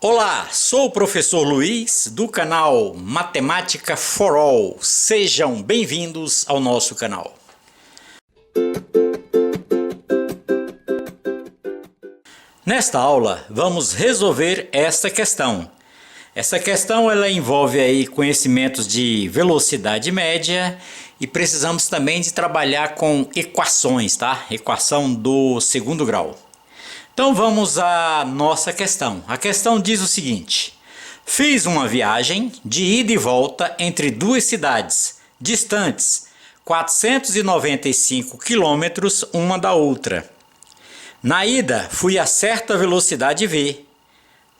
Olá, sou o professor Luiz do canal Matemática for All. Sejam bem-vindos ao nosso canal. Nesta aula vamos resolver esta questão. Essa questão ela envolve aí conhecimentos de velocidade média e precisamos também de trabalhar com equações, tá? Equação do segundo grau. Então vamos à nossa questão. A questão diz o seguinte: fiz uma viagem de ida e volta entre duas cidades distantes 495 quilômetros uma da outra. Na ida fui a certa velocidade v,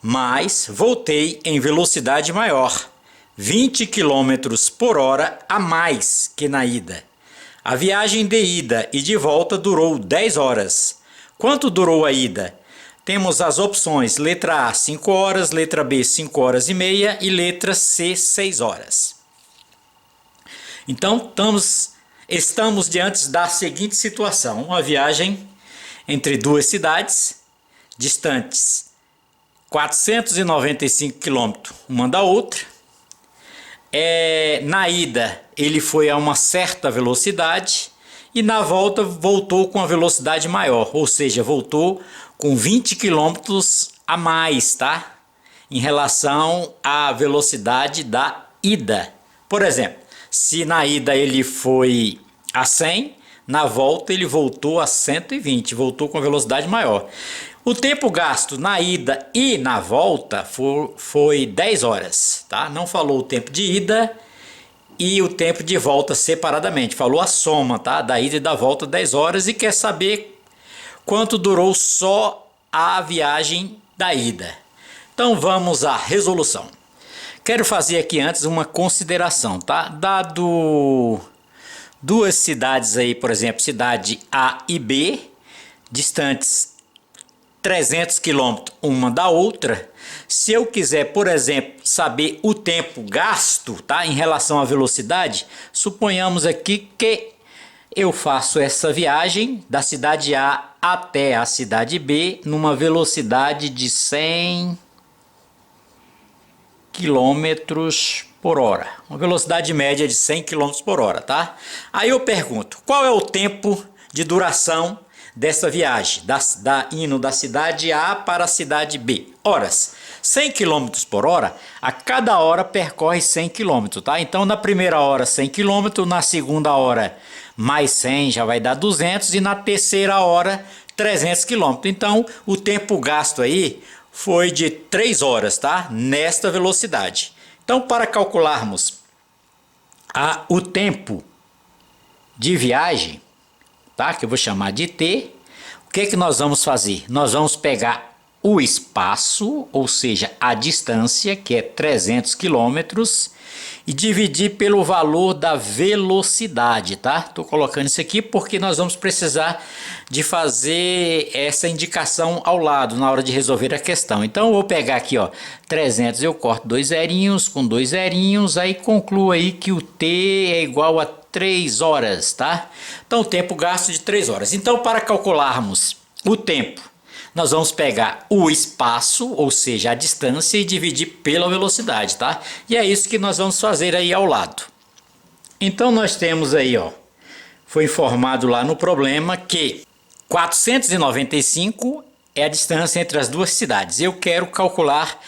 mas voltei em velocidade maior, 20 km por hora a mais que na ida. A viagem de ida e de volta durou 10 horas. Quanto durou a ida? Temos as opções letra A 5 horas, letra B 5 horas e meia e letra C 6 horas. Então estamos diante da seguinte situação: uma viagem entre duas cidades distantes 495 km uma da outra. Na ida ele foi a uma certa velocidade e na volta voltou com a velocidade maior, ou seja, voltou com 20 km a mais, tá? Em relação à velocidade da ida. Por exemplo, se na ida ele foi a 100, na volta ele voltou a 120, voltou com a velocidade maior. O tempo gasto na ida e na volta foi 10 horas, tá? Não falou o tempo de ida e o tempo de volta separadamente, falou a soma, tá? Da ida e da volta 10 horas, e quer saber quanto durou só a viagem da ida. Então vamos à resolução. Quero fazer aqui antes uma consideração, tá? Dado duas cidades aí, por exemplo, cidade A e B, distantes 300 km uma da outra, se eu quiser, por exemplo, saber o tempo gasto, tá, em relação à velocidade, suponhamos aqui que eu faço essa viagem da cidade A até a cidade B numa velocidade de 100 km por hora. Uma velocidade média de 100 km por hora, tá? Aí eu pergunto, qual é o tempo de duração dessa viagem, indo da cidade A para a cidade B? Horas. 100 km por hora, a cada hora percorre 100 km, tá? Então na primeira hora 100 km, na segunda hora mais 100 já vai dar 200 e na terceira hora 300 km. Então o tempo gasto aí foi de 3 horas, tá? Nesta velocidade. Então para calcularmos o tempo de viagem, tá? Que eu vou chamar de T, o que que nós vamos fazer? Nós vamos pegar o espaço, ou seja, a distância, que é 300 km, e dividir pelo valor da velocidade, tá? Estou colocando isso aqui porque nós vamos precisar de fazer essa indicação ao lado na hora de resolver a questão. Então eu vou pegar aqui, ó, 300, eu corto dois zerinhos com dois zerinhos, aí concluo aí que o T é igual a 3 horas, tá? Então o tempo gasto de 3 horas. Então para calcularmos o tempo, nós vamos pegar o espaço, ou seja, a distância, e dividir pela velocidade, tá? E é isso que nós vamos fazer aí ao lado. Então nós temos aí, ó, foi informado lá no problema que 495 é a distância entre as duas cidades. Eu quero calcular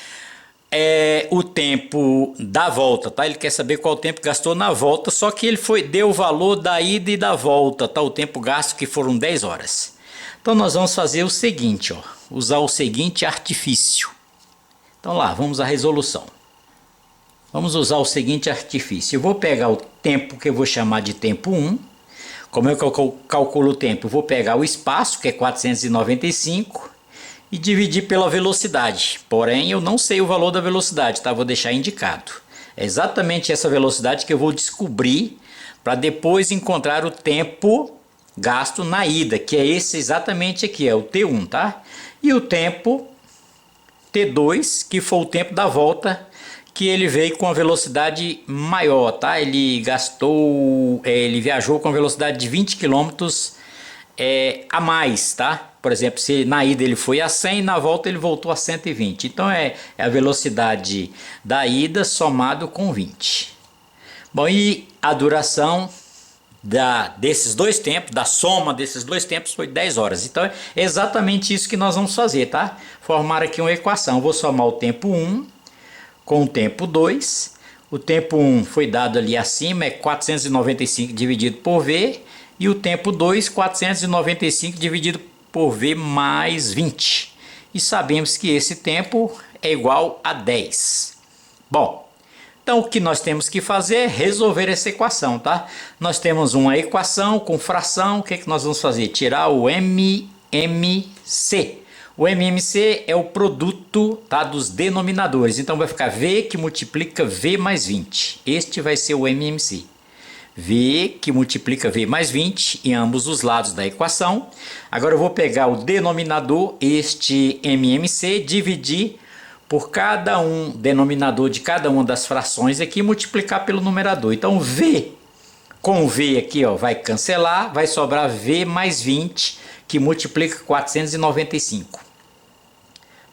o tempo da volta, tá? Ele quer saber qual o tempo gastou na volta, só que ele deu o valor da ida e da volta, tá? O tempo gasto, que foram 10 horas. Então nós vamos fazer o seguinte, ó, usar o seguinte artifício. Então lá, vamos à resolução. Vamos usar o seguinte artifício. Eu vou pegar o tempo que eu vou chamar de tempo 1. Como eu calculo o tempo? Eu vou pegar o espaço, que é 495, e dividir pela velocidade. Porém, eu não sei o valor da velocidade, tá? Vou deixar indicado. É exatamente essa velocidade que eu vou descobrir para depois encontrar o tempo gasto na ida, que é esse exatamente aqui, é o T1, tá? E o tempo T2, que foi o tempo da volta, que ele veio com a velocidade maior, tá? Ele viajou com a velocidade de 20 km a mais, tá? Por exemplo, se na ida ele foi a 100, na volta ele voltou a 120. Então é a velocidade da ida somado com 20. Bom, e a duração desses dois tempos, da soma desses dois tempos foi 10 horas. Então é exatamente isso que nós vamos fazer, tá? Formar aqui uma equação. Eu vou somar o tempo 1 com o tempo 2. O tempo 1 foi dado ali acima, é 495 dividido por V. E o tempo 2, 495 dividido por V mais 20. E sabemos que esse tempo é igual a 10. Bom, então o que nós temos que fazer é resolver essa equação, tá? Nós temos uma equação com fração, o que é que nós vamos fazer? Tirar o MMC. O MMC é o produto, tá, dos denominadores. Então vai ficar V que multiplica V mais 20. Este vai ser o MMC. V que multiplica V mais 20 em ambos os lados da equação. Agora eu vou pegar o denominador, este MMC, dividir por cada um denominador de cada uma das frações aqui e multiplicar pelo numerador. Então V com V aqui, ó, vai cancelar, vai sobrar V mais 20 que multiplica 495.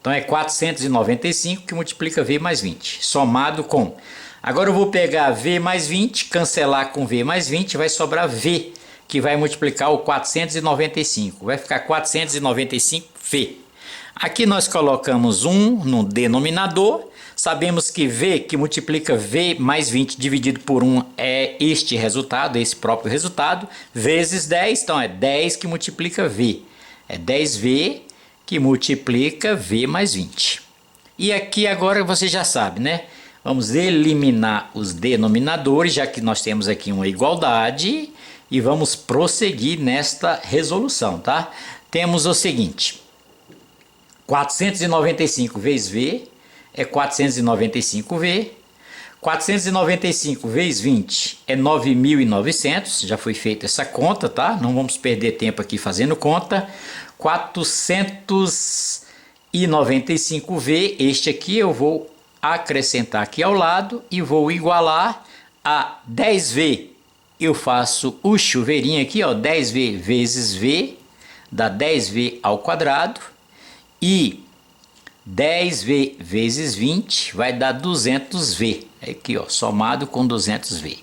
Então é 495 que multiplica V mais 20, somado com... Agora eu vou pegar V mais 20, cancelar com V mais 20, vai sobrar V, que vai multiplicar o 495. Vai ficar 495V. Aqui nós colocamos 1 no denominador. Sabemos que V, que multiplica V mais 20 dividido por 1, é este resultado, esse próprio resultado, vezes 10. Então é 10 que multiplica V. É 10V que multiplica V mais 20. E aqui agora você já sabe, né? Vamos eliminar os denominadores, já que nós temos aqui uma igualdade, e vamos prosseguir nesta resolução, tá? Temos o seguinte: 495 vezes V é 495V, 495 vezes 20 é 9.900, já foi feita essa conta, tá? Não vamos perder tempo aqui fazendo conta. 495V, este aqui eu vou acrescentar aqui ao lado e vou igualar a 10V. Eu faço o chuveirinho aqui, ó, 10V vezes V dá 10V ao quadrado e 10V vezes 20 vai dar 200V. Aqui, ó, somado com 200V.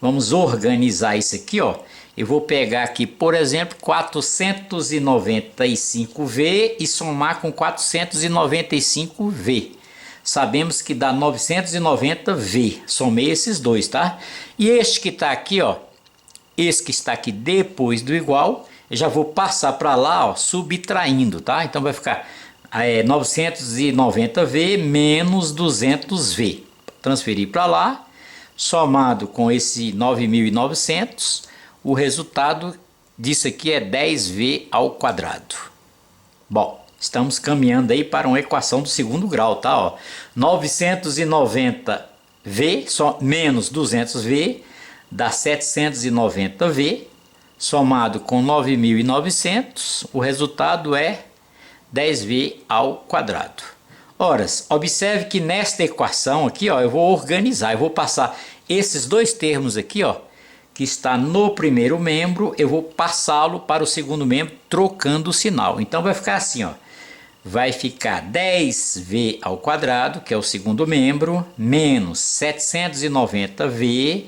Vamos organizar isso aqui, ó. Eu vou pegar aqui, por exemplo, 495V e somar com 495V. Sabemos que dá 990V. Somei esses dois, tá? E este que está aqui, ó, esse que está aqui depois do igual, eu já vou passar para lá, ó, subtraindo, tá? Então vai ficar 990V menos 200V. Transferir para lá, somado com esse 9.900, o resultado disso aqui é 10V ao quadrado. Bom, estamos caminhando aí para uma equação do segundo grau, tá? Ó, 990V menos 200V dá 790V, somado com 9.900, o resultado é 10V ao quadrado. Ora, observe que nesta equação aqui, ó, eu vou organizar, eu vou passar esses dois termos aqui, ó, que está no primeiro membro, eu vou passá-lo para o segundo membro trocando o sinal. Então vai ficar assim, ó, vai ficar 10V ao quadrado, que é o segundo membro, menos 790V,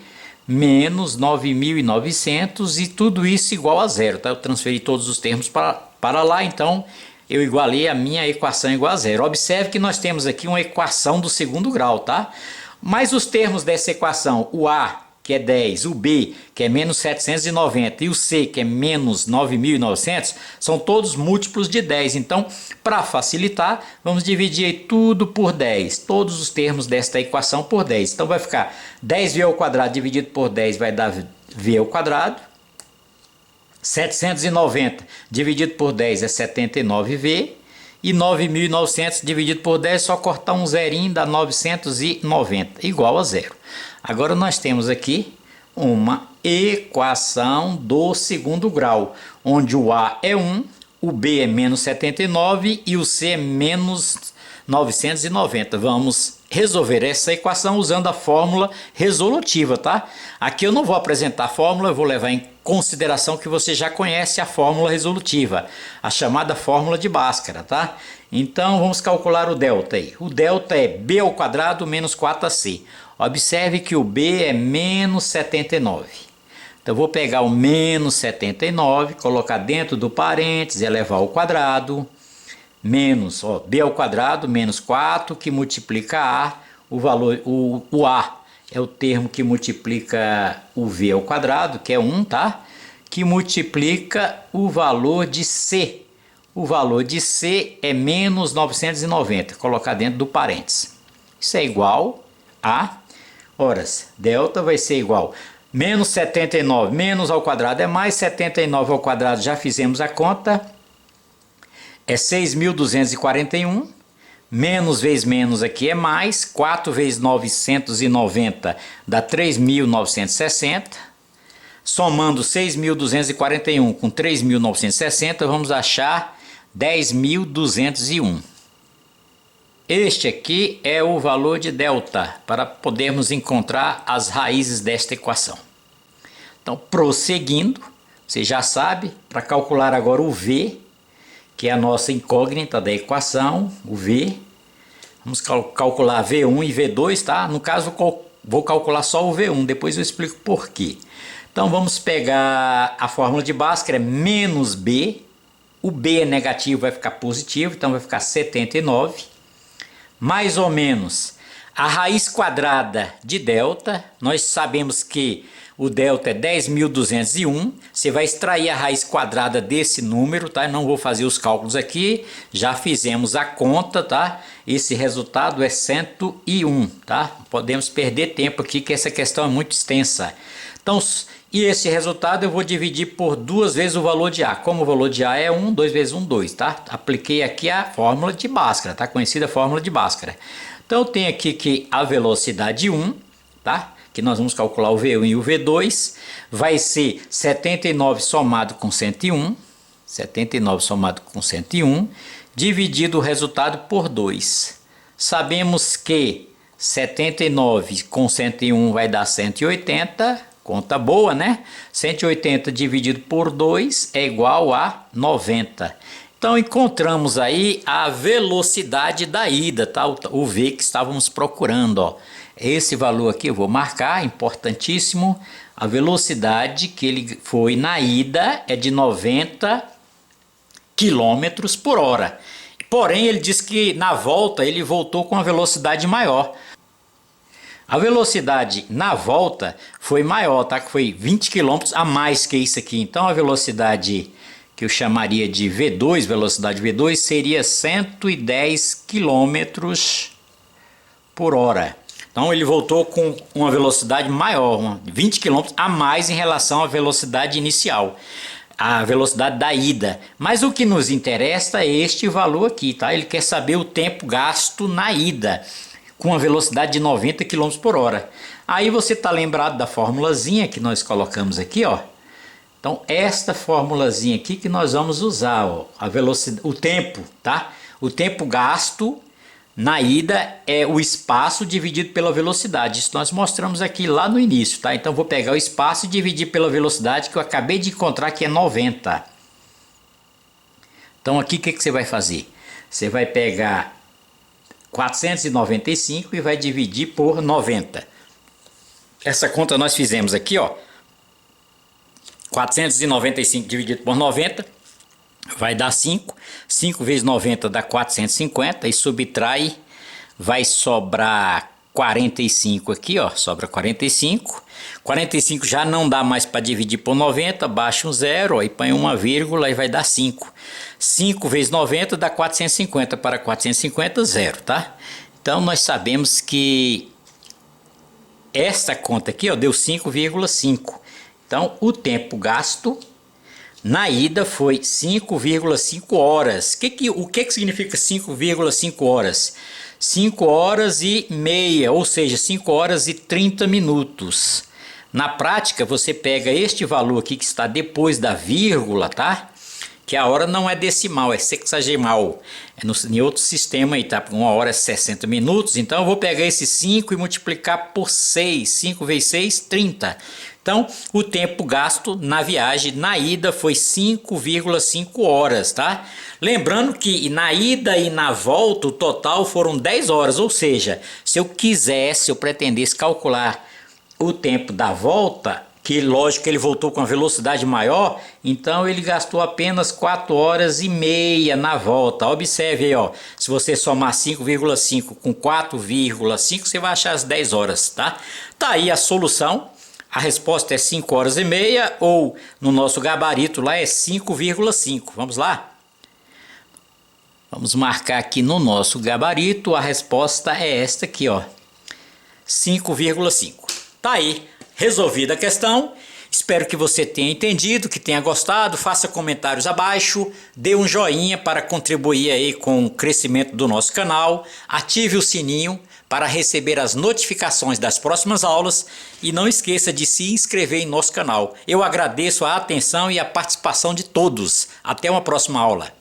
menos 9.900 e tudo isso igual a zero, tá? Eu transferi todos os termos para lá, então eu igualei a minha equação igual a zero. Observe que nós temos aqui uma equação do segundo grau, tá? Mas os termos dessa equação, o A, que é 10, o B, que é menos 790 e o C, que é menos 9.900, são todos múltiplos de 10. Então, para facilitar, vamos dividir aí tudo por 10, todos os termos desta equação por 10. Então vai ficar 10V ao quadrado dividido por 10 vai dar V ao quadrado. 790 dividido por 10 é 79V. E 9.900 dividido por 10, só cortar um zerinho, dá 990, igual a zero. Agora nós temos aqui uma equação do segundo grau, onde o A é 1, o B é menos 79 e o C é menos 990. Vamos resolver essa equação usando a fórmula resolutiva, tá? Aqui eu não vou apresentar a fórmula, eu vou levar em consideração que você já conhece a fórmula resolutiva, a chamada fórmula de Bhaskara, tá? Então vamos calcular o delta aí. O delta é b ao quadrado menos 4ac. Observe que o b é menos 79. Então eu vou pegar o menos 79, colocar dentro do parênteses, elevar ao quadrado, menos, ó, b ao quadrado menos 4, que multiplica a, o valor, o a é o termo que multiplica o v ao quadrado, que é 1, tá? Que multiplica o valor de c. O valor de c é menos 990, colocar dentro do parênteses. Isso é igual a, horas, delta vai ser igual menos 79, menos ao quadrado é mais, 79 ao quadrado já fizemos a conta, é 6.241, menos vezes menos aqui é mais, 4 vezes 990 dá 3.960, somando 6.241 com 3.960, vamos achar 10.201. Este aqui é o valor de delta, para podermos encontrar as raízes desta equação. Então, prosseguindo, você já sabe, para calcular agora o V, que é a nossa incógnita da equação, o V. Vamos calcular V1 e V2, tá? No caso, vou calcular só o V1, depois eu explico por quê. Então, vamos pegar a fórmula de Bhaskara, é menos B. O B é negativo, vai ficar positivo, então vai ficar 79. Mais ou menos a raiz quadrada de delta, nós sabemos que o delta é 10.201, você vai extrair a raiz quadrada desse número, tá? Eu não vou fazer os cálculos aqui, já fizemos a conta, tá? Esse resultado é 101, tá? Podemos perder tempo aqui, que essa questão é muito extensa. Então, e esse resultado eu vou dividir por 2 vezes o valor de A. Como o valor de A é 1, 2 vezes 1, 2, tá? Apliquei aqui a fórmula de Bhaskara, tá? Conhecida fórmula de Bhaskara. Então eu tenho aqui que a velocidade 1, tá? Que nós vamos calcular o V1 e o V2, vai ser 79 somado com 101, 79 somado com 101, dividido o resultado por 2. Sabemos que 79 com 101 vai dar 180, conta boa, né? 180 dividido por 2 é igual a 90. Então encontramos aí a velocidade da ida, tá? O V que estávamos procurando, ó. Esse valor aqui eu vou marcar, importantíssimo. A velocidade que ele foi na ida é de 90 km por hora. Porém, ele diz que na volta ele voltou com a velocidade maior. A velocidade na volta foi maior, tá? Que foi 20 km a mais que isso aqui. Então a velocidade que eu chamaria de V2, velocidade V2, seria 110 km por hora. Então ele voltou com uma velocidade maior, 20 km a mais em relação à velocidade inicial, a velocidade da ida. Mas o que nos interessa é este valor aqui, tá? Ele quer saber o tempo gasto na ida, com a velocidade de 90 km por hora. Aí você está lembrado da formulazinha que nós colocamos aqui, ó. Então esta formulazinha aqui que nós vamos usar, ó, a velocidade, o tempo, tá? O tempo gasto na ida é o espaço dividido pela velocidade. Isso nós mostramos aqui lá no início, tá? Então vou pegar o espaço e dividir pela velocidade que eu acabei de encontrar, que é 90. Então aqui o que você vai fazer? Você vai pegar 495 e vai dividir por 90. Essa conta nós fizemos aqui, ó. 495 dividido por 90 vai dar 5. 5 vezes 90 dá 450 e subtrai, vai sobrar 45 aqui, ó, sobra 45. 45 já não dá mais para dividir por 90, baixa um zero, aí põe uma vírgula e vai dar 5. 5 vezes 90 dá 450, para 450, zero, tá? Então nós sabemos que esta conta aqui, ó, deu 5,5. Então o tempo gasto na ida foi 5,5 horas. O que significa 5,5 horas? 5 horas e meia, ou seja, 5 horas e 30 minutos. Na prática, você pega este valor aqui que está depois da vírgula, tá? que a hora não é decimal, é sexagesimal. Em outro sistema aí, tá? Uma hora é 60 minutos, então eu vou pegar esse 5 e multiplicar por 6. 5 vezes 6, 30. Então, o tempo gasto na viagem, na ida, foi 5,5 horas, tá? Lembrando que na ida e na volta, o total foram 10 horas, ou seja, se eu pretendesse calcular o tempo da volta, que lógico que ele voltou com a velocidade maior, então ele gastou apenas 4 horas e meia na volta. Observe aí, ó, se você somar 5,5 com 4,5, você vai achar as 10 horas, tá? Tá aí a solução. A resposta é 5 horas e meia, ou no nosso gabarito lá é 5,5. Vamos lá? Vamos marcar aqui no nosso gabarito, a resposta é esta aqui, ó, 5,5. Tá aí, resolvida a questão. Espero que você tenha entendido, que tenha gostado. Faça comentários abaixo, dê um joinha para contribuir aí com o crescimento do nosso canal. Ative o sininho para receber as notificações das próximas aulas e não esqueça de se inscrever em nosso canal. Eu agradeço a atenção e a participação de todos. Até uma próxima aula.